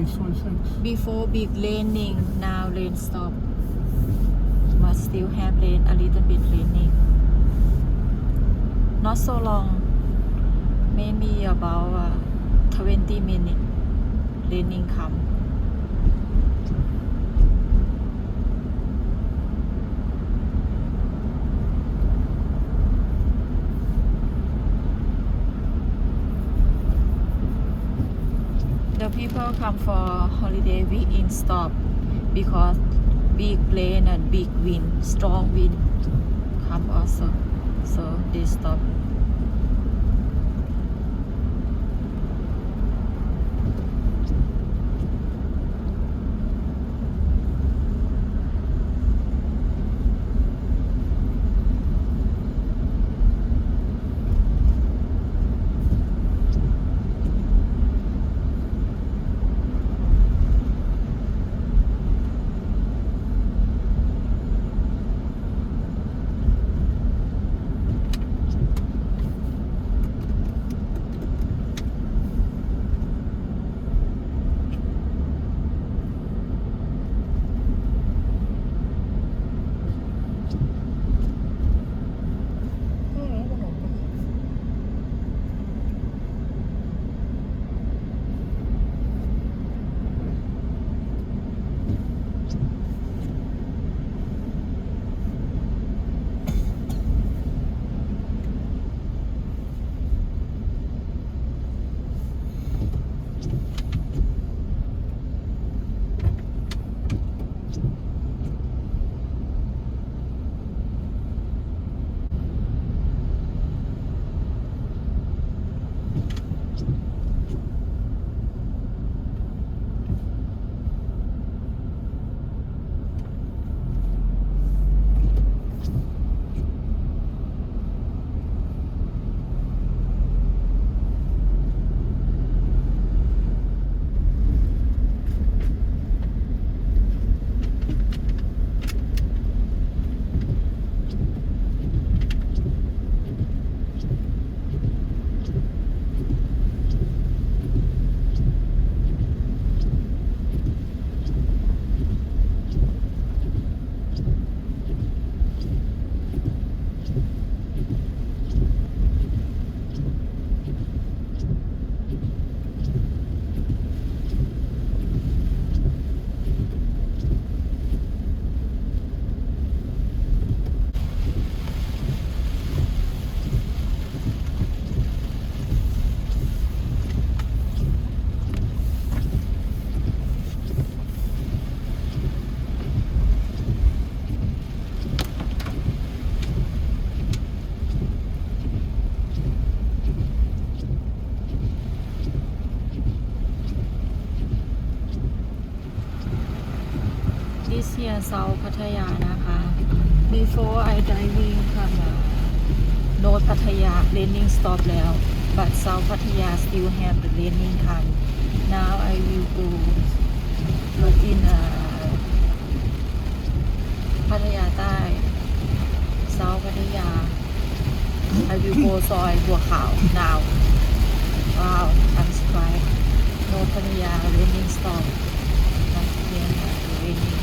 6:46. Before big raining, now rain stop, but still have rain, a little bit raining. Not so long, maybe about 20 minutes raining come. The people come for holiday week in stop because big rain and big wind, strong wind come also, so they stop. This here South พัทยานะคะ Before I driving from North พัทยา raining stop แล้ว but South พัทยา still have the raining come. Now I will go look in พัทยาใต้ South พัทยา I will go ซอยบัวขาว now. Wow, I'm surprised. North พัทยา raining stop. Raining.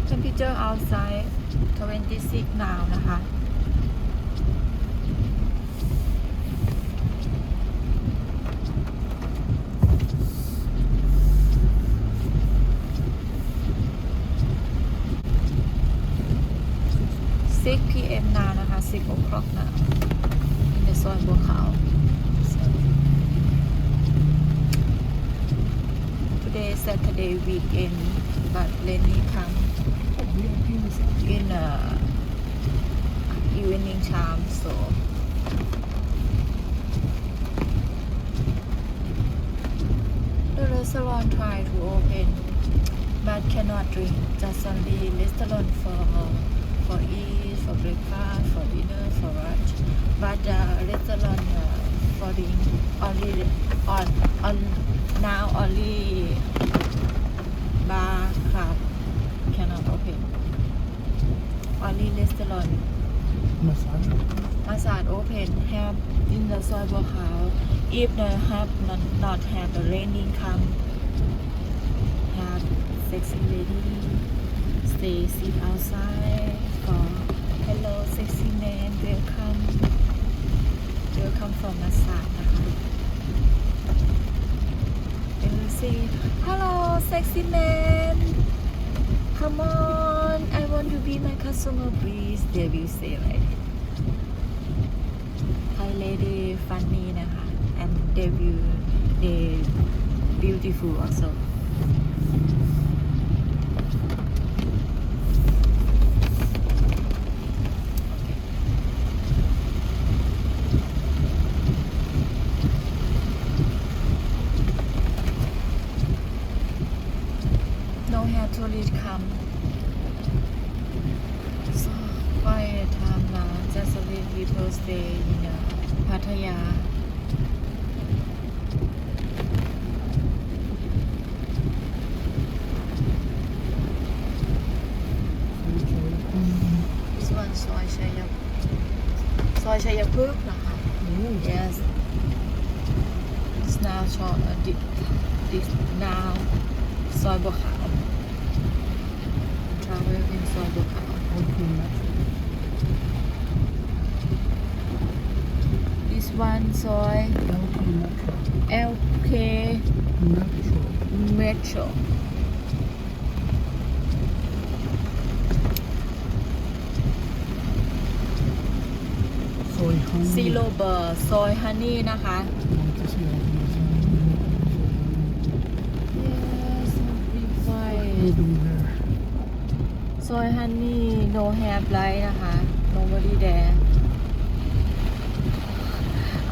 Temperature outside 26 now นะคะ 6 p.m. now นะคะ 6 o'clock now in the ซอยบัวขาว Today Saturday weekend but rainy come. in evening time, so the restaurant try to open but cannot drink, just only restaurant for eat, for breakfast, for dinner, for lunch, but restaurant for drink on now only bar club cannot open, only restaurant. Massage open have in the soyบัวขาว if the have not have the raining come, have sexy lady stay sit outside for hello sexy man welcome for massage นะคะ and you say hello sexy man come on I want to be my customer please they will say like Thai lady funny นะคะ and they beautiful also no have tourist come so quiet time now just a little people stay in Pattaya this one soy Chayapur นะคะ yes it's now short this now ซอยบัวขาว travel in ซอยบัวขาว this one ซอย LK Metro Zero Bar ซอย Honey นะคะ yesซอย Honey no have light นะคะ nobody there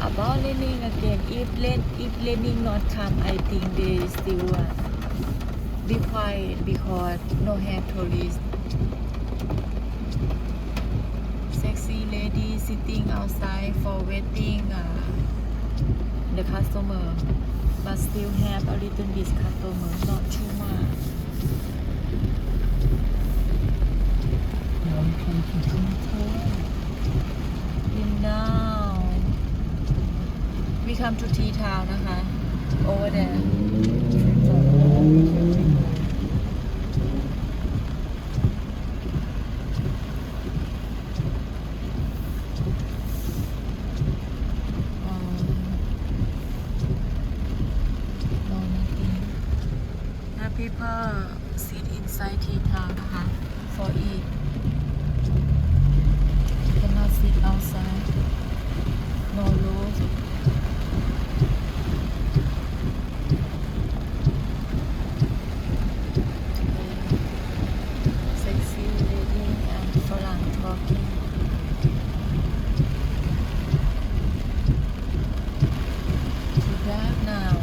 about raining again if raining not come I think they still be quiet because no have tourists sexy lady sitting outside for waiting the customer but still have a little bit customer not too much now we come to Tea Town นะคะ over there no nothing the people sit inside Tea Town นะคะ for eat cannot sit outside no rules sexy lady and ฝรั่ง talking too dark now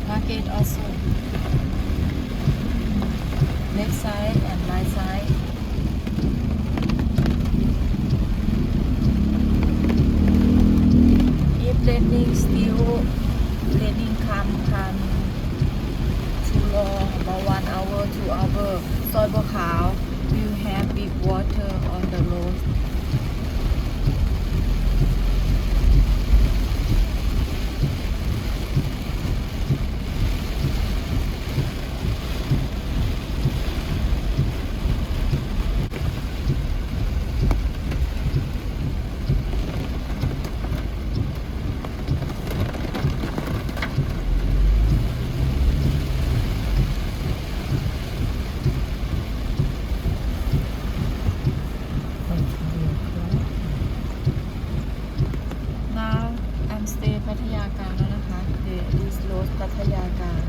market also left side and right side if raining still raining come too long about 1 hour 2 hour ซอยบัวขาว will have big water on the road now I'm stay พัทยากลางแล้วนะคะ There is road พัทยากลาง